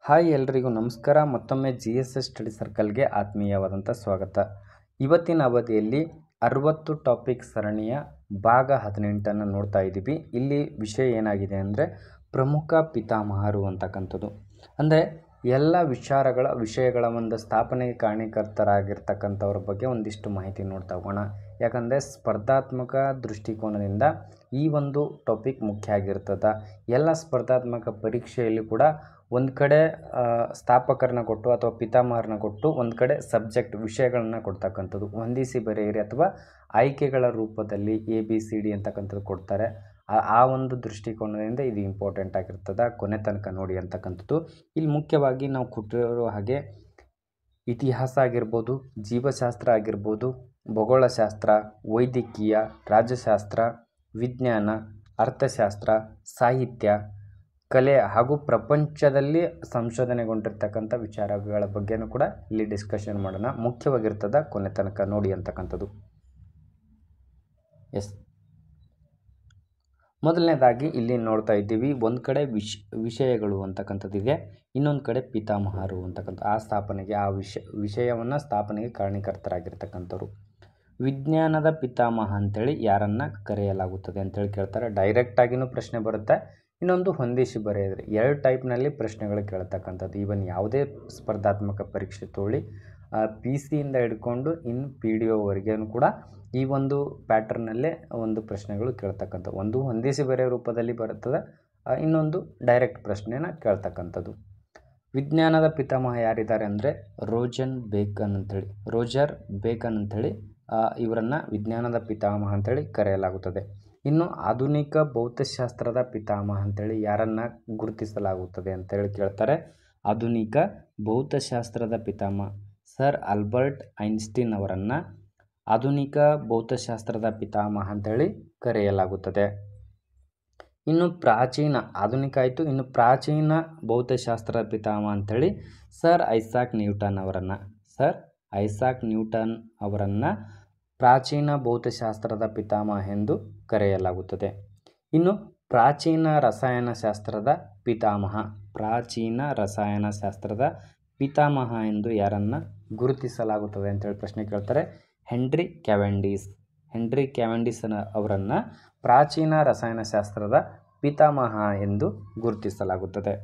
Hi ಎಲ್ರಿಗೂ ನಮಸ್ಕಾರ. ಮತ್ತೊಮ್ಮೆ GSS ಸ್ಟಡಿ ಸರ್ಕಲ್ಗೆ ಆತ್ಮೀಯವಾದಂಥ ಸ್ವಾಗತ. ಇವತ್ತಿನ ಅವಧಿಯಲ್ಲಿ 60 ಟಾಪಿಕ್ ಸರಣಿಯ ಭಾಗ 18 ನೋಡ್ತಾ ಇದ್ದೀವಿ. ಇಲ್ಲಿ ವಿಷಯ ಏನಾಗಿದೆ ಅಂದರೆ ಪ್ರಮುಖ ಪಿತಾಮಹರು ಅಂತಕ್ಕಂಥದ್ದು. ಅಂದರೆ ಎಲ್ಲ ವಿಷಯಗಳ ಒಂದು ಸ್ಥಾಪನೆಗೆ ಕಾರಣೀಕರ್ತರಾಗಿರ್ತಕ್ಕಂಥವ್ರ ಬಗ್ಗೆ ಒಂದಿಷ್ಟು ಮಾಹಿತಿ ನೋಡ್ತಾ ಹೋಗೋಣ. ಯಾಕಂದರೆ ಸ್ಪರ್ಧಾತ್ಮಕ ದೃಷ್ಟಿಕೋನದಿಂದ ಈ ಒಂದು ಟಾಪಿಕ್ ಮುಖ್ಯ ಆಗಿರ್ತದೆ. ಎಲ್ಲ ಸ್ಪರ್ಧಾತ್ಮಕ ಪರೀಕ್ಷೆಯಲ್ಲಿ ಕೂಡ ಒಂದು ಕಡೆ ಸ್ಥಾಪಕರನ್ನ ಕೊಟ್ಟು ಅಥವಾ ಪಿತಾಮಹರನ್ನ ಕೊಟ್ಟು ಒಂದು ಕಡೆ ಸಬ್ಜೆಕ್ಟ್ ವಿಷಯಗಳನ್ನು ಕೊಡ್ತಕ್ಕಂಥದ್ದು, ಹೊಂದಿಸಿ ಬರೆಯಿರಿ ಅಥವಾ ಆಯ್ಕೆಗಳ ರೂಪದಲ್ಲಿ ABCD ಅಂತಕ್ಕಂಥದ್ದು ಕೊಡ್ತಾರೆ. ಆ ಒಂದು ದೃಷ್ಟಿಕೋನದಿಂದ ಇದು ಇಂಪಾರ್ಟೆಂಟ್ ಆಗಿರ್ತದೆ. ಕೊನೆ ತನಕ ನೋಡಿ ಅಂತಕ್ಕಂಥದ್ದು. ಇಲ್ಲಿ ಮುಖ್ಯವಾಗಿ ನಾವು ಕೊಟ್ಟಿರೋ ಹಾಗೆ ಇತಿಹಾಸ ಆಗಿರ್ಬೋದು, ಜೀವಶಾಸ್ತ್ರ ಆಗಿರ್ಬೋದು, ಭೂಗೋಳಶಾಸ್ತ್ರ, ವೈದ್ಯಕೀಯ, ರಾಜ್ಯಶಾಸ್ತ್ರ, ವಿಜ್ಞಾನ, ಅರ್ಥಶಾಸ್ತ್ರ, ಸಾಹಿತ್ಯ, ಕಲೆ ಹಾಗೂ ಪ್ರಪಂಚದಲ್ಲಿ ಸಂಶೋಧನೆಗೊಂಡಿರ್ತಕ್ಕಂಥ ವಿಚಾರಗಳ ಬಗ್ಗೆನೂ ಕೂಡ ಇಲ್ಲಿ ಡಿಸ್ಕಷನ್ ಮಾಡೋಣ. ಮುಖ್ಯವಾಗಿರ್ತದೆ, ಕೊನೆ ತನಕ ನೋಡಿ ಅಂತಕ್ಕಂಥದ್ದು. ಎಸ್, ಮೊದಲನೇದಾಗಿ ಇಲ್ಲಿ ನೋಡ್ತಾ ಇದ್ದೀವಿ, ಒಂದು ಕಡೆ ವಿಷಯಗಳು ಅಂತಕ್ಕಂಥದ್ದಿದೆ, ಇನ್ನೊಂದು ಕಡೆ ಪಿತಾಮಹರು ಅಂತಕ್ಕಂಥ ಆ ಸ್ಥಾಪನೆಗೆ ವಿಷಯವನ್ನು ಸ್ಥಾಪನೆಗೆ ಕಾರಣೀಕರ್ತರಾಗಿರ್ತಕ್ಕಂಥವ್ರು. ವಿಜ್ಞಾನದ ಪಿತಾಮಹ ಅಂತೇಳಿ ಯಾರನ್ನು ಕರೆಯಲಾಗುತ್ತದೆ ಅಂತೇಳಿ ಕೇಳ್ತಾರೆ. ಡೈರೆಕ್ಟಾಗಿನೂ ಪ್ರಶ್ನೆ ಬರುತ್ತೆ, ಇನ್ನೊಂದು ಹೊಂದಿಸಿ ಬರೆಯಿರಿ. ಎರಡು ಟೈಪ್ನಲ್ಲಿ ಪ್ರಶ್ನೆಗಳು ಕೇಳ್ತಕ್ಕಂಥದ್ದು. ಈವನ್ ಯಾವುದೇ ಸ್ಪರ್ಧಾತ್ಮಕ ಪರೀಕ್ಷೆ ತಗೊಳ್ಳಿ, PC ಹಿಡ್ಕೊಂಡು ಇನ್ನು PDOವರೆಗೂ ಕೂಡ ಈ ಒಂದು ಪ್ಯಾಟರ್ನಲ್ಲೇ ಒಂದು ಪ್ರಶ್ನೆಗಳು ಕೇಳ್ತಕ್ಕಂಥದ್ದು. ಒಂದು ಹೊಂದಿಸಿ ಬರೆಯೋ ರೂಪದಲ್ಲಿ ಬರುತ್ತದೆ, ಇನ್ನೊಂದು ಡೈರೆಕ್ಟ್ ಪ್ರಶ್ನೆನ ಕೇಳ್ತಕ್ಕಂಥದ್ದು. ವಿಜ್ಞಾನದ ಪಿತಾಮಹ ಯಾರಿದ್ದಾರೆ ಅಂದರೆ ರೋಜರ್ ಬೇಕನ್ ಅಂಥೇಳಿ ಇವರನ್ನು ವಿಜ್ಞಾನದ ಪಿತಾಮಹ ಅಂತೇಳಿ ಕರೆಯಲಾಗುತ್ತದೆ. ಇನ್ನು ಆಧುನಿಕ ಭೌತಶಾಸ್ತ್ರದ ಪಿತಾಮಹ ಅಂತೇಳಿ ಯಾರನ್ನು ಗುರುತಿಸಲಾಗುತ್ತದೆ ಅಂತೇಳಿ ಕೇಳ್ತಾರೆ. ಆಧುನಿಕ ಭೌತಶಾಸ್ತ್ರದ ಪಿತಾಮಹ ಸರ್ ಆಲ್ಬರ್ಟ್ ಐನ್ಸ್ಟೀನ್ ಅವರನ್ನು ಆಧುನಿಕ ಭೌತಶಾಸ್ತ್ರದ ಪಿತಾಮಹ ಅಂತೇಳಿ ಕರೆಯಲಾಗುತ್ತದೆ. ಇನ್ನು ಪ್ರಾಚೀನ, ಆಧುನಿಕ ಆಯಿತು, ಇನ್ನು ಪ್ರಾಚೀನ ಭೌತಶಾಸ್ತ್ರದ ಪಿತಾಮಹ ಅಂತೇಳಿ ಸರ್ ಐಸಾಕ್ ನ್ಯೂಟನ್ ಅವರನ್ನು ಪ್ರಾಚೀನ ಭೌತಶಾಸ್ತ್ರದ ಪಿತಾಮಹ ಎಂದು ಕರೆಯಲಾಗುತ್ತದೆ. ಇನ್ನು ಪ್ರಾಚೀನ ರಸಾಯನಶಾಸ್ತ್ರದ ಪಿತಾಮಹ ಎಂದು ಯಾರನ್ನು ಗುರುತಿಸಲಾಗುತ್ತದೆ ಅಂತೇಳಿ ಪ್ರಶ್ನೆ ಕೇಳ್ತಾರೆ. ಹೆನ್ರಿ ಕ್ಯಾವೆಂಡಿಸ್ ಅವರನ್ನು ಪ್ರಾಚೀನ ರಸಾಯನಶಾಸ್ತ್ರದ ಪಿತಾಮಹ ಎಂದು ಗುರುತಿಸಲಾಗುತ್ತದೆ.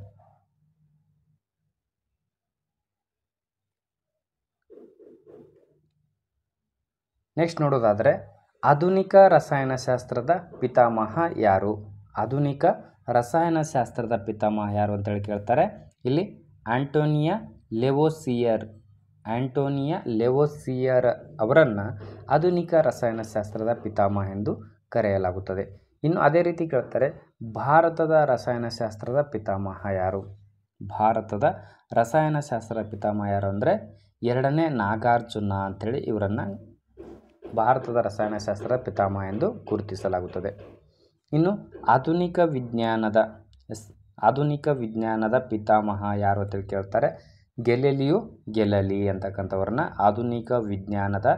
ನೆಕ್ಸ್ಟ್ ನೋಡೋದಾದರೆ ಆಧುನಿಕ ರಸಾಯನಶಾಸ್ತ್ರದ ಪಿತಾಮಹ ಯಾರು? ಆಧುನಿಕ ರಸಾಯನಶಾಸ್ತ್ರದ ಪಿತಾಮಹ ಯಾರು ಅಂತೇಳಿ ಕೇಳ್ತಾರೆ. ಇಲ್ಲಿ ಆಂಟೋನಿಯಾ ಲೆವೋಸಿಯರ್ ಅವರನ್ನು ಆಧುನಿಕ ರಸಾಯನಶಾಸ್ತ್ರದ ಪಿತಾಮಹ ಎಂದು ಕರೆಯಲಾಗುತ್ತದೆ. ಇನ್ನು ಅದೇ ರೀತಿ ಕೇಳ್ತಾರೆ, ಭಾರತದ ರಸಾಯನಶಾಸ್ತ್ರದ ಪಿತಾಮಹ ಯಾರು? ಭಾರತದ ರಸಾಯನಶಾಸ್ತ್ರದ ಪಿತಾಮಹ ಯಾರು ಅಂದರೆ ಎರಡನೇ ನಾಗಾರ್ಜುನ ಅಂಥೇಳಿ ಇವರನ್ನು ಭಾರತದ ರಸಾಯನಶಾಸ್ತ್ರದ ಪಿತಾಮಹ ಎಂದು ಗುರುತಿಸಲಾಗುತ್ತದೆ. ಇನ್ನು ಆಧುನಿಕ ವಿಜ್ಞಾನದ ಪಿತಾಮಹ ಯಾರು ಅಂತೇಳಿ ಕೇಳ್ತಾರೆ. ಗೆಲಿಲಿಯೋ ಅಂತಕ್ಕಂಥವ್ರನ್ನ ಆಧುನಿಕ ವಿಜ್ಞಾನದ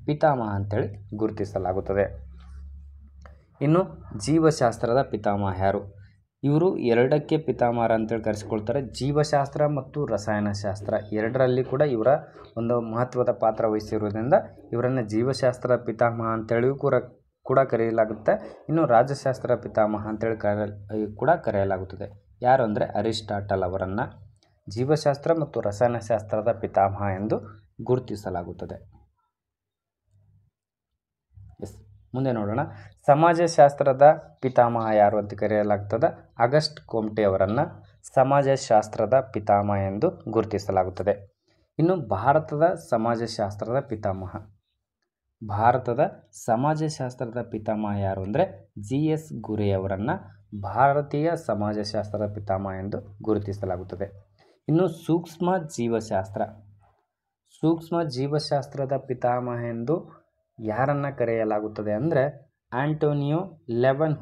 ಪಿತಾಮಹ ಅಂತೇಳಿ ಗುರುತಿಸಲಾಗುತ್ತದೆ. ಇನ್ನು ಜೀವಶಾಸ್ತ್ರದ ಪಿತಾಮಹ ಯಾರು? ಇವರು ಎರಡಕ್ಕೆ ಪಿತಾಮಹರು ಅಂತೇಳಿ ಕರೆಸಿಕೊಳ್ತಾರೆ. ಜೀವಶಾಸ್ತ್ರ ಮತ್ತು ರಸಾಯನಶಾಸ್ತ್ರ ಎರಡರಲ್ಲಿ ಕೂಡ ಇವರ ಒಂದು ಮಹತ್ವದ ಪಾತ್ರ ವಹಿಸಿರುವುದರಿಂದ ಇವರನ್ನು ಜೀವಶಾಸ್ತ್ರ ಪಿತಾಮಹ ಅಂತೇಳಿಯೂ ಕೂಡ ಕರೆಯಲಾಗುತ್ತೆ. ಇನ್ನು ರಾಜ್ಯಶಾಸ್ತ್ರ ಪಿತಾಮಹ ಅಂತೇಳಿ ಕೂಡ ಕರೆಯಲಾಗುತ್ತದೆ. ಯಾರು ಅಂದರೆ ಅರಿಸ್ಟಾಟಲ್ ಅವರನ್ನು ಜೀವಶಾಸ್ತ್ರ ಮತ್ತು ರಸಾಯನಶಾಸ್ತ್ರದ ಪಿತಾಮಹ ಎಂದು ಗುರುತಿಸಲಾಗುತ್ತದೆ. ಮುಂದೆ ನೋಡೋಣ, ಸಮಾಜಶಾಸ್ತ್ರದ ಪಿತಾಮಹ ಯಾರು ಅಂತ ಕರೆಯಲಾಗ್ತದೆ. ಆಗಸ್ಟ್ ಕೊಮ್ಟೆ ಅವರನ್ನು ಸಮಾಜಶಾಸ್ತ್ರದ ಪಿತಾಮಹ ಎಂದು ಗುರುತಿಸಲಾಗುತ್ತದೆ. ಇನ್ನು ಭಾರತದ ಸಮಾಜಶಾಸ್ತ್ರದ ಪಿತಾಮಹ ಯಾರು ಅಂದರೆ GS ಗುರೆ ಅವರನ್ನು ಭಾರತೀಯ ಸಮಾಜಶಾಸ್ತ್ರದ ಪಿತಾಮಹ ಎಂದು ಗುರುತಿಸಲಾಗುತ್ತದೆ. ಇನ್ನು ಸೂಕ್ಷ್ಮ ಜೀವಶಾಸ್ತ್ರದ ಪಿತಾಮಹ ಎಂದು ಯಾರನ್ನು ಕರೆಯಲಾಗುತ್ತದೆ ಅಂದರೆ ಆಂಟೋನಿಯೋ ಲೆವನ್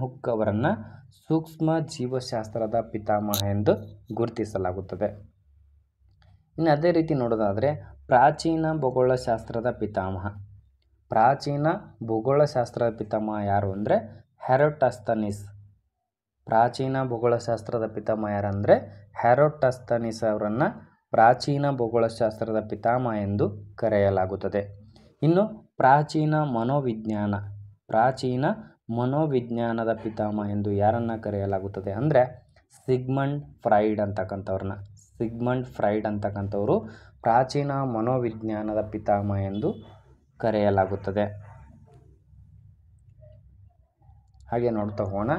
ಹುಕ್ ಅವರನ್ನು ಸೂಕ್ಷ್ಮ ಜೀವಶಾಸ್ತ್ರದ ಪಿತಾಮಹ ಎಂದು ಗುರುತಿಸಲಾಗುತ್ತದೆ. ಇನ್ನು ಅದೇ ರೀತಿ ನೋಡೋದಾದರೆ ಪ್ರಾಚೀನ ಭೂಗೋಳಶಾಸ್ತ್ರದ ಪಿತಾಮಹ ಯಾರು ಅಂದರೆ ಹೆರೋಸ್ಟ್ರಾಟಸ್. ಪ್ರಾಚೀನ ಭೂಗೋಳಶಾಸ್ತ್ರದ ಪಿತಾಮಹ ಯಾರಂದರೆ ಹೆರೋಡಸ್ತನಿಸ್ ಅವರನ್ನು ಪ್ರಾಚೀನ ಭೂಗೋಳಶಾಸ್ತ್ರದ ಪಿತಾಮಹ ಎಂದು ಕರೆಯಲಾಗುತ್ತದೆ. ಇನ್ನು ಪ್ರಾಚೀನ ಮನೋವಿಜ್ಞಾನದ ಪಿತಾಮಹ ಎಂದು ಯಾರನ್ನು ಕರೆಯಲಾಗುತ್ತದೆ ಅಂದರೆ ಸಿಗ್ಮಂಡ್ ಫ್ರೈಡ್ ಅಂತಕ್ಕಂಥವರು ಪ್ರಾಚೀನ ಮನೋವಿಜ್ಞಾನದ ಪಿತಾಮಹ ಎಂದು ಕರೆಯಲಾಗುತ್ತದೆ. ಹಾಗೆ ನೋಡ್ತಾ ಹೋಗೋಣ.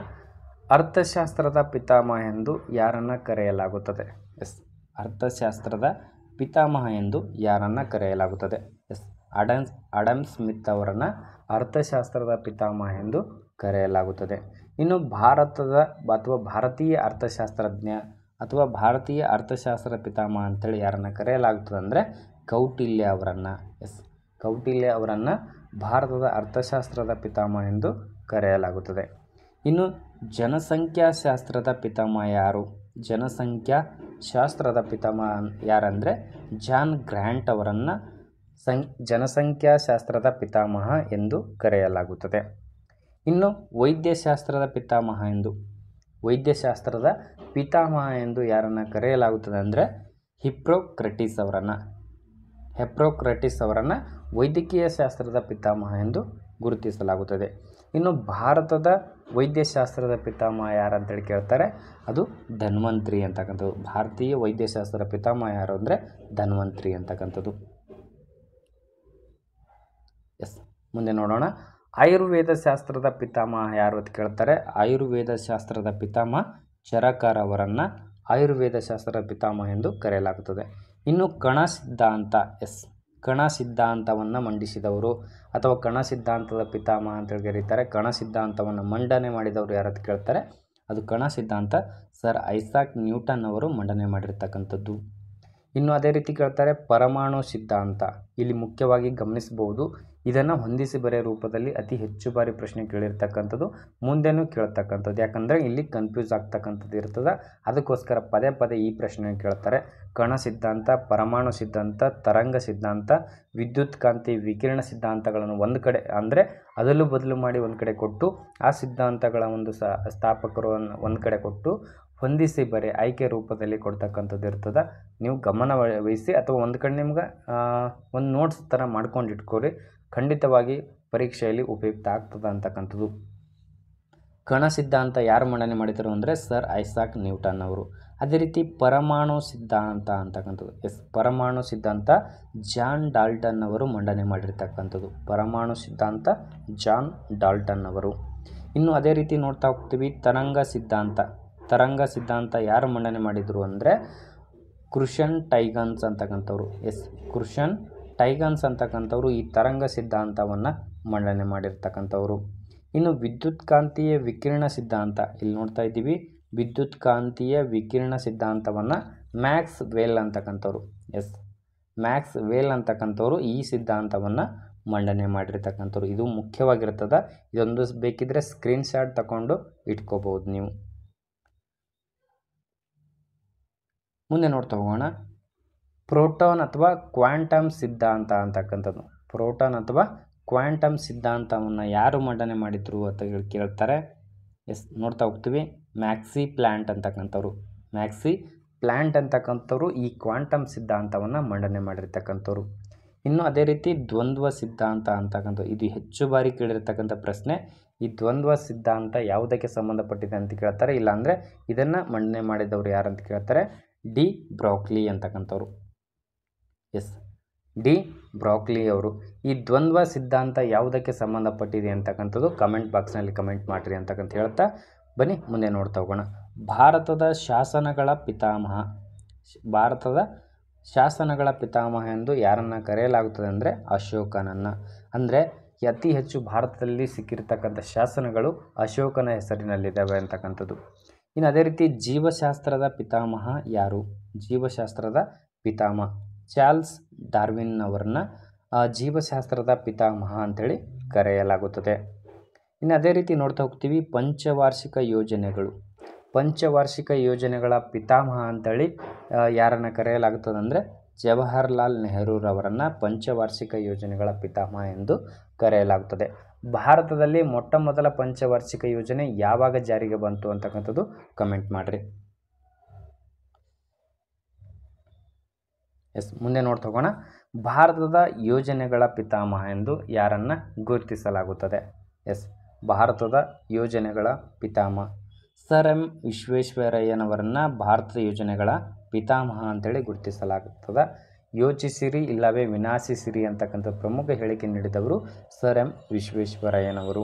ಅರ್ಥಶಾಸ್ತ್ರದ ಪಿತಾಮಹ ಎಂದು ಯಾರನ್ನು ಕರೆಯಲಾಗುತ್ತದೆ? ಅರ್ಥಶಾಸ್ತ್ರದ ಪಿತಾಮಹ ಎಂದು ಯಾರನ್ನು ಕರೆಯಲಾಗುತ್ತದೆ? ಅಡಮ್ ಸ್ಮಿತ್ ಅವರನ್ನು ಅರ್ಥಶಾಸ್ತ್ರದ ಪಿತಾಮಹ ಎಂದು ಕರೆಯಲಾಗುತ್ತದೆ. ಇನ್ನು ಭಾರತೀಯ ಅರ್ಥಶಾಸ್ತ್ರಜ್ಞ ಅಥವಾ ಭಾರತೀಯ ಅರ್ಥಶಾಸ್ತ್ರ ಪಿತಾಮಹ ಅಂತೇಳಿ ಯಾರನ್ನು ಕರೆಯಲಾಗುತ್ತದೆ ಅಂದರೆ ಕೌಟಿಲ್ಯ ಅವರನ್ನು ಭಾರತದ ಅರ್ಥಶಾಸ್ತ್ರದ ಪಿತಾಮಹ ಎಂದು ಕರೆಯಲಾಗುತ್ತದೆ. ಇನ್ನು ಜನಸಂಖ್ಯಾಶಾಸ್ತ್ರದ ಪಿತಾಮಹ ಯಾರು? ಜನಸಂಖ್ಯಾಶಾಸ್ತ್ರದ ಪಿತಾಮಹ ಯಾರಂದರೆ ಜಾನ್ ಗ್ರಾಂಟ್ ಅವರನ್ನು ಜನಸಂಖ್ಯಾಶಾಸ್ತ್ರದ ಪಿತಾಮಹ ಎಂದು ಕರೆಯಲಾಗುತ್ತದೆ. ಇನ್ನು ವೈದ್ಯಶಾಸ್ತ್ರದ ಪಿತಾಮಹ ಎಂದು ಯಾರನ್ನು ಕರೆಯಲಾಗುತ್ತದೆ ಅಂದರೆ ಹಿಪ್ಪೊಕ್ರೇಟಿಸ್ ಅವರನ್ನು ವೈದ್ಯಕೀಯ ಶಾಸ್ತ್ರದ ಪಿತಾಮಹ ಎಂದು ಗುರುತಿಸಲಾಗುತ್ತದೆ. ಇನ್ನು ಭಾರತದ ವೈದ್ಯಶಾಸ್ತ್ರದ ಪಿತಾಮಹ ಯಾರಂತೇಳಿ ಕೇಳ್ತಾರೆ, ಅದು ಧನ್ವಂತ್ರಿ ಅಂತಕ್ಕಂಥದ್ದು. ಭಾರತೀಯ ವೈದ್ಯಶಾಸ್ತ್ರದ ಪಿತಾಮಹ ಯಾರು ಅಂದರೆ ಧನ್ವಂತ್ರಿ ಅಂತಕ್ಕಂಥದ್ದು. ಮುಂದೆ ನೋಡೋಣ. ಆಯುರ್ವೇದ ಶಾಸ್ತ್ರದ ಪಿತಾಮಹ ಯಾರು ಅಂತ ಕೇಳ್ತಾರೆ. ಆಯುರ್ವೇದ ಶಾಸ್ತ್ರದ ಪಿತಾಮಹ ಚರಕರ್ ಅವರನ್ನು ಆಯುರ್ವೇದ ಶಾಸ್ತ್ರದ ಪಿತಾಮಹ ಎಂದು ಕರೆಯಲಾಗುತ್ತದೆ. ಇನ್ನು ಕಣ ಸಿದ್ಧಾಂತವನ್ನು ಮಂಡಿಸಿದವರು ಅಥವಾ ಕಣ ಸಿದ್ಧಾಂತದ ಪಿತಾಮಹ ಅಂತ ಕರೀತಾರೆ. ಕಣ ಸಿದ್ಧಾಂತವನ್ನು ಮಂಡನೆ ಮಾಡಿದವರು ಯಾರು ಅಂತ ಕೇಳ್ತಾರೆ, ಅದು ಕಣ ಸಿದ್ಧಾಂತ ಸರ್ ಐಸಾಕ್ ನ್ಯೂಟನ್ ಅವರು ಮಂಡನೆ ಮಾಡಿರ್ತಕ್ಕಂಥದ್ದು. ಇನ್ನು ಅದೇ ರೀತಿ ಕೇಳ್ತಾರೆ ಪರಮಾಣು ಸಿದ್ಧಾಂತ. ಇಲ್ಲಿ ಮುಖ್ಯವಾಗಿ ಗಮನಿಸಬಹುದು, ಇದನ್ನು ಹೊಂದಿಸಿ ಬರೆಯ ರೂಪದಲ್ಲಿ ಅತಿ ಹೆಚ್ಚು ಬಾರಿ ಪ್ರಶ್ನೆ ಕೇಳಿರ್ತಕ್ಕಂಥದ್ದು, ಮುಂದೆನೂ ಕೇಳ್ತಕ್ಕಂಥದ್ದು. ಯಾಕಂದರೆ ಇಲ್ಲಿ ಕನ್ಫ್ಯೂಸ್ ಆಗ್ತಕ್ಕಂಥದ್ದು ಇರ್ತದೆ, ಅದಕ್ಕೋಸ್ಕರ ಪದೇ ಪದೇ ಈ ಪ್ರಶ್ನೆ ಕೇಳ್ತಾರೆ. ಕಣ ಸಿದ್ಧಾಂತ, ಪರಮಾಣು ಸಿದ್ಧಾಂತ, ತರಂಗ ಸಿದ್ಧಾಂತ, ವಿದ್ಯುತ್ ಕಾಂತಿ ವಿಕಿರಣ ಸಿದ್ಧಾಂತಗಳನ್ನು ಒಂದು ಕಡೆ ಅಂದರೆ ಅದಲು ಬದಲು ಮಾಡಿ ಒಂದು ಕಡೆ ಕೊಟ್ಟು, ಆ ಸಿದ್ಧಾಂತಗಳ ಒಂದು ಸ್ಥಾಪಕರು ಒಂದು ಕಡೆ ಕೊಟ್ಟು ಹೊಂದಿಸಿ ಬರೆ ಆಯ್ಕೆ ರೂಪದಲ್ಲಿ ಕೊಡ್ತಕ್ಕಂಥದ್ದು ಇರ್ತದೆ. ನೀವು ಗಮನ ವಹಿಸಿ ಅಥವಾ ಒಂದು ಕಡೆ ನಿಮ್ಗೆ ಒಂದು ನೋಟ್ಸ್ ಥರ ಮಾಡ್ಕೊಂಡು ಇಟ್ಕೊರಿ, ಖಂಡಿತವಾಗಿ ಪರೀಕ್ಷೆಯಲ್ಲಿ ಉಪಯುಕ್ತ ಆಗ್ತದೆ ಅಂತಕ್ಕಂಥದ್ದು. ಕಣ ಸಿದ್ಧಾಂತ ಯಾರು ಮಂಡನೆ ಮಾಡಿದರು ಅಂದರೆ ಸರ್ ಐಸಾಕ್ ನ್ಯೂಟನ್ ಅವರು. ಅದೇ ರೀತಿ ಪರಮಾಣು ಸಿದ್ಧಾಂತ ಅಂತಕ್ಕಂಥದ್ದು, ಪರಮಾಣು ಸಿದ್ಧಾಂತ ಜಾನ್ ಡಾಲ್ಟನ್ ಅವರು ಮಂಡನೆ ಮಾಡಿರ್ತಕ್ಕಂಥದ್ದು. ಪರಮಾಣು ಸಿದ್ಧಾಂತ ಜಾನ್ ಡಾಲ್ಟನ್ ಅವರು. ಇನ್ನು ಅದೇ ರೀತಿ ನೋಡ್ತಾ ಹೋಗ್ತೀವಿ ತರಂಗ ಸಿದ್ಧಾಂತ ಯಾರು ಮಂಡನೆ ಮಾಡಿದರು ಅಂದರೆ ಕ್ರುಷನ್ ಟೈಗನ್ಸ್ ಅಂತಕ್ಕಂಥವ್ರು ಈ ತರಂಗ ಸಿದ್ಧಾಂತವನ್ನು ಮಂಡನೆ ಮಾಡಿರ್ತಕ್ಕಂಥವ್ರು. ಇನ್ನು ವಿದ್ಯುತ್ ಕಾಂತೀಯ ವಿಕಿರಣ ಸಿದ್ಧಾಂತ, ಇಲ್ಲಿ ನೋಡ್ತಾ ಇದ್ದೀವಿ ವಿದ್ಯುತ್ ಕಾಂತೀಯ ವಿಕಿರಣ ಸಿದ್ಧಾಂತವನ್ನು ಮ್ಯಾಕ್ಸ್ ವೆಲ್ ಅಂತಕ್ಕಂಥವ್ರು ಈ ಸಿದ್ಧಾಂತವನ್ನು ಮಂಡನೆ ಮಾಡಿರ್ತಕ್ಕಂಥವ್ರು. ಇದು ಮುಖ್ಯವಾಗಿರ್ತದೆ, ಇದೊಂದು ಬೇಕಿದ್ರೆ ಸ್ಕ್ರೀನ್ಶಾಟ್ ತಗೊಂಡು ಇಟ್ಕೋಬಹುದು ನೀವು. ಮುಂದೆ ನೋಡ್ತಾ ಹೋಗೋಣ. ಪ್ರೋಟಾನ್ ಅಥವಾ ಕ್ವಾಂಟಮ್ ಸಿದ್ಧಾಂತ ಅಂತಕ್ಕಂಥದ್ದು. ಪ್ರೋಟಾನ್ ಅಥವಾ ಕ್ವಾಂಟಮ್ ಸಿದ್ಧಾಂತವನ್ನು ಯಾರು ಮಂಡನೆ ಮಾಡಿದ್ರು ಅಂತ ಕೇಳ್ತಾರೆ. ನೋಡ್ತಾ ಹೋಗ್ತೀವಿ ಮ್ಯಾಕ್ಸಿ ಪ್ಲ್ಯಾಂಕ್ ಅಂತಕ್ಕಂಥವ್ರು ಈ ಕ್ವಾಂಟಮ್ ಸಿದ್ಧಾಂತವನ್ನು ಮಂಡನೆ ಮಾಡಿರ್ತಕ್ಕಂಥವ್ರು. ಇನ್ನು ಅದೇ ರೀತಿ ದ್ವಂದ್ವ ಸಿದ್ಧಾಂತ ಅಂತಕ್ಕಂಥದ್ದು, ಇದು ಹೆಚ್ಚು ಬಾರಿ ಕೇಳಿರ್ತಕ್ಕಂಥ ಪ್ರಶ್ನೆ. ಈ ದ್ವಂದ್ವ ಸಿದ್ಧಾಂತ ಯಾವುದಕ್ಕೆ ಸಂಬಂಧಪಟ್ಟಿದೆ ಅಂತ ಕೇಳ್ತಾರೆ, ಇಲ್ಲಾಂದರೆ ಇದನ್ನು ಮಂಡನೆ ಮಾಡಿದವರು ಯಾರು ಅಂತ ಕೇಳ್ತಾರೆ, ಡಿ ಬ್ರೊಗ್ಲಿ ಅಂತಕ್ಕಂಥವ್ರು. ಡಿ ಬ್ರೊಗ್ಲಿ ಅವರು. ಈ ದ್ವಂದ್ವ ಸಿದ್ಧಾಂತ ಯಾವುದಕ್ಕೆ ಸಂಬಂಧಪಟ್ಟಿದೆ ಅಂತಕ್ಕಂಥದ್ದು ಕಮೆಂಟ್ ಬಾಕ್ಸ್ನಲ್ಲಿ ಕಮೆಂಟ್ ಮಾಡಿರಿ ಅಂತಕ್ಕಂಥ ಹೇಳ್ತಾ ಬನ್ನಿ ಮುಂದೆ ನೋಡ್ತಾ ಹೋಗೋಣ. ಭಾರತದ ಶಾಸನಗಳ ಪಿತಾಮಹ ಎಂದು ಯಾರನ್ನು ಕರೆಯಲಾಗುತ್ತದೆ ಅಂದರೆ ಅಶೋಕನನ್ನು. ಅಂದರೆ ಅತಿ ಹೆಚ್ಚು ಭಾರತದಲ್ಲಿ ಸಿಕ್ಕಿರ್ತಕ್ಕಂಥ ಶಾಸನಗಳು ಅಶೋಕನ ಹೆಸರಿನಲ್ಲಿದ್ದಾವೆ ಅಂತಕ್ಕಂಥದ್ದು. ಇನ್ನು ಅದೇ ರೀತಿ ಜೀವಶಾಸ್ತ್ರದ ಪಿತಾಮಹ ಯಾರು? ಜೀವಶಾಸ್ತ್ರದ ಪಿತಾಮಹ ಚಾರ್ಲ್ಸ್ ಡಾರ್ವಿನ್ ಅವರನ್ನು ಜೀವಶಾಸ್ತ್ರದ ಪಿತಾಮಹ ಅಂತೇಳಿ ಕರೆಯಲಾಗುತ್ತದೆ. ಇನ್ನು ಅದೇ ರೀತಿ ನೋಡ್ತಾ ಹೋಗ್ತೀವಿ ಪಂಚವಾರ್ಷಿಕ ಯೋಜನೆಗಳ ಪಿತಾಮಹ ಅಂತೇಳಿ ಯಾರನ್ನು ಕರೆಯಲಾಗುತ್ತದೆ ಅಂದರೆ ಜವಾಹರ್ಲಾಲ್ ನೆಹರೂರವರನ್ನು ಪಂಚವಾರ್ಷಿಕ ಯೋಜನೆಗಳ ಪಿತಾಮಹ ಎಂದು ಕರೆಯಲಾಗುತ್ತದೆ. ಭಾರತದಲ್ಲಿ ಮೊಟ್ಟ ಮೊದಲ ಪಂಚವಾರ್ಷಿಕ ಯೋಜನೆ ಯಾವಾಗ ಜಾರಿಗೆ ಬಂತು ಅಂತಕ್ಕಂಥದ್ದು ಕಮೆಂಟ್ ಮಾಡಿರಿ. ಎಸ್, ಮುಂದೆ ನೋಡ್ತಾ ಹೋಗೋಣ. ಭಾರತದ ಯೋಜನೆಗಳ ಪಿತಾಮಹ ಎಂದು ಯಾರನ್ನು ಗುರುತಿಸಲಾಗುತ್ತದೆ? ಎಸ್, ಭಾರತದ ಯೋಜನೆಗಳ ಪಿತಾಮಹ ಸರ್ ಎಂ ವಿಶ್ವೇಶ್ವರಯ್ಯನವರನ್ನು ಭಾರತದ ಯೋಜನೆಗಳ ಪಿತಾಮಹ ಅಂತೇಳಿ ಗುರುತಿಸಲಾಗುತ್ತದೆ. ಯೋಚಿಸಿರಿ ಇಲ್ಲವೇ ವಿನಾಶಿಸಿರಿ ಅಂತಕ್ಕಂಥ ಪ್ರಮುಖ ಹೇಳಿಕೆ ನೀಡಿದವರು ಸರ್ ಎಂ ವಿಶ್ವೇಶ್ವರಯ್ಯನವರು.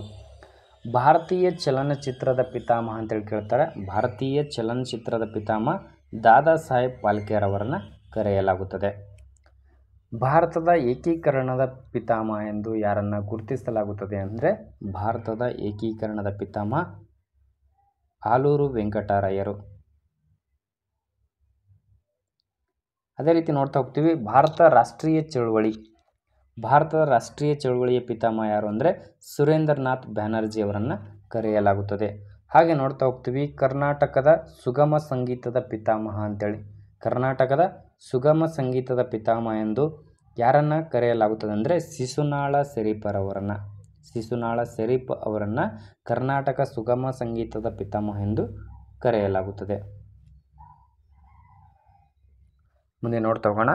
ಭಾರತೀಯ ಚಲನಚಿತ್ರದ ಪಿತಾಮಹ ಅಂತೇಳಿ ಕೇಳ್ತಾರೆ. ಭಾರತೀಯ ಚಲನಚಿತ್ರದ ಪಿತಾಮಹ ದಾದಾ ಸಾಹೇಬ್ ಫಾಲ್ಕೆ ಅವರನ್ನು ಕರೆಯಲಾಗುತ್ತದೆ. ಭಾರತದ ಏಕೀಕರಣದ ಪಿತಾಮಹ ಎಂದು ಯಾರನ್ನು ಗುರುತಿಸಲಾಗುತ್ತದೆ ಅಂದರೆ ಭಾರತದ ಏಕೀಕರಣದ ಪಿತಾಮಹ ಆಲೂರು ವೆಂಕಟರಾಯರು. ಅದೇ ರೀತಿ ನೋಡ್ತಾ ಹೋಗ್ತೀವಿ. ಭಾರತದ ರಾಷ್ಟ್ರೀಯ ಚಳುವಳಿಯ ಪಿತಾಮಹ ಯಾರು ಅಂದರೆ ಸುರೇಂದ್ರನಾಥ್ ಬ್ಯಾನರ್ಜಿ ಅವರನ್ನು ಕರೆಯಲಾಗುತ್ತದೆ. ಹಾಗೆ ನೋಡ್ತಾ ಹೋಗ್ತೀವಿ. ಕರ್ನಾಟಕದ ಸುಗಮ ಸಂಗೀತದ ಪಿತಾಮಹ ಅಂತೇಳಿ, ಕರ್ನಾಟಕದ ಸುಗಮ ಸಂಗೀತದ ಪಿತಾಮಹ ಎಂದು ಯಾರನ್ನು ಕರೆಯಲಾಗುತ್ತದೆ ಅಂದರೆ ಶಿಶುನಾಳ ಶರೀಫ್ ಅವರನ್ನು ಕರ್ನಾಟಕ ಸುಗಮ ಸಂಗೀತದ ಪಿತಾಮಹ ಎಂದು ಕರೆಯಲಾಗುತ್ತದೆ. ಮುಂದೆ ನೋಡ್ತಾ ಹೋಗೋಣ.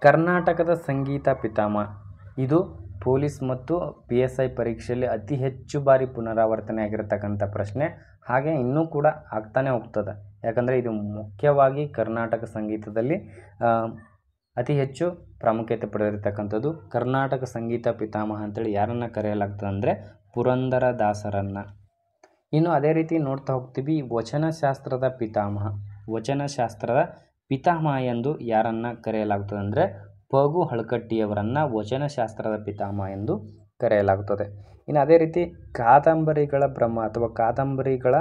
ಕರ್ನಾಟಕದ ಸಂಗೀತ ಪಿತಾಮಹ ಇದು ಪೊಲೀಸ್ ಮತ್ತು PSI ಪರೀಕ್ಷೆಯಲ್ಲಿ ಅತಿ ಹೆಚ್ಚು ಬಾರಿ ಪುನರಾವರ್ತನೆ ಆಗಿರತಕ್ಕಂಥ ಪ್ರಶ್ನೆ. ಹಾಗೆ ಇನ್ನೂ ಕೂಡ ಆಗ್ತಾನೆ ಹೋಗ್ತದೆ. ಯಾಕಂದರೆ ಇದು ಮುಖ್ಯವಾಗಿ ಕರ್ನಾಟಕ ಸಂಗೀತದಲ್ಲಿ ಅತಿ ಹೆಚ್ಚು ಪ್ರಾಮುಖ್ಯತೆ ಪಡೆದಿರತಕ್ಕಂಥದ್ದು. ಕರ್ನಾಟಕ ಸಂಗೀತ ಪಿತಾಮಹ ಅಂತೇಳಿ ಯಾರನ್ನು ಕರೆಯಲಾಗ್ತದೆ ಅಂದರೆ ಪುರಂದರದಾಸರನ್ನು. ಇನ್ನು ಅದೇ ರೀತಿ ನೋಡ್ತಾ ಹೋಗ್ತೀವಿ. ವಚನಶಾಸ್ತ್ರದ ಪಿತಾಮಹ ಎಂದು ಯಾರನ್ನು ಕರೆಯಲಾಗುತ್ತದೆ ಅಂದರೆ ಪಗು ಹಳಕಟ್ಟಿಯವರನ್ನು ವಚನಶಾಸ್ತ್ರದ ಪಿತಾಮಹ ಎಂದು ಕರೆಯಲಾಗುತ್ತದೆ. ಇನ್ನು ಅದೇ ರೀತಿ ಕಾದಂಬರಿಗಳ ಬ್ರಹ್ಮ ಅಥವಾ ಕಾದಂಬರಿಗಳ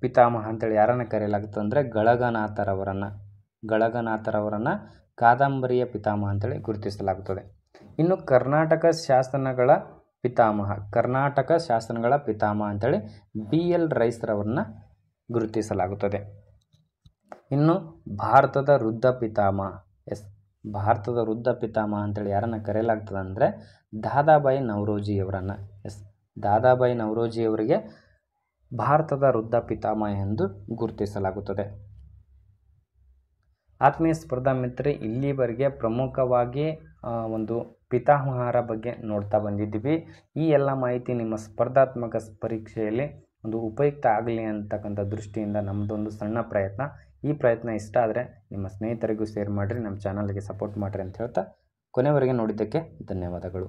ಪಿತಾಮಹ ಅಂತೇಳಿ ಯಾರನ್ನು ಕರೆಯಲಾಗುತ್ತದೆ ಅಂದರೆ ಗಳಗನಾಥರವರನ್ನು ಕಾದಂಬರಿಯ ಪಿತಾಮಹ ಅಂತೇಳಿ ಗುರುತಿಸಲಾಗುತ್ತದೆ. ಇನ್ನು ಕರ್ನಾಟಕ ಶಾಸನಗಳ ಪಿತಾಮಹ ಅಂತೇಳಿ BL ರೈಸ್ರವರನ್ನು ಗುರುತಿಸಲಾಗುತ್ತದೆ. ಇನ್ನು ಭಾರತದ ವೃದ್ಧ ಪಿತಾಮಹ ಅಂತೇಳಿ ಯಾರನ್ನು ಕರೆಯಲಾಗ್ತದೆ ಅಂದರೆ ದಾದಾಬಾಯಿ ನವರೋಜಿಯವರಿಗೆ ಭಾರತದ ವೃದ್ಧ ಪಿತಾಮಹ ಎಂದು ಗುರುತಿಸಲಾಗುತ್ತದೆ. ಆತ್ಮೀಯ ಸ್ಪರ್ಧಾ ಮಿತ್ರರೇ, ಇಲ್ಲಿವರೆಗೆ ಪ್ರಮುಖವಾಗಿ ಒಂದು ಪಿತಾಮಹರ ಬಗ್ಗೆ ನೋಡ್ತಾ ಬಂದಿದ್ದೀವಿ. ಈ ಎಲ್ಲ ಮಾಹಿತಿ ನಿಮ್ಮ ಸ್ಪರ್ಧಾತ್ಮಕ ಪರೀಕ್ಷೆಯಲ್ಲಿ ಒಂದು ಉಪಯುಕ್ತ ಆಗಲಿ ಅಂತಕ್ಕಂಥ ದೃಷ್ಟಿಯಿಂದ ನಮ್ಮದೊಂದು ಸಣ್ಣ ಪ್ರಯತ್ನ. ಈ ಪ್ರಯತ್ನ ಇಷ್ಟ ಆದರೆ ನಿಮ್ಮ ಸ್ನೇಹಿತರಿಗೂ ಶೇರ್ ಮಾಡಿರಿ, ನಮ್ಮ ಚಾನಲ್ಗೆ ಸಪೋರ್ಟ್ ಮಾಡಿರಿ ಅಂತ ಹೇಳ್ತಾ ಕೊನೆವರೆಗೆ ನೋಡಿದ್ದಕ್ಕೆ ಧನ್ಯವಾದಗಳು.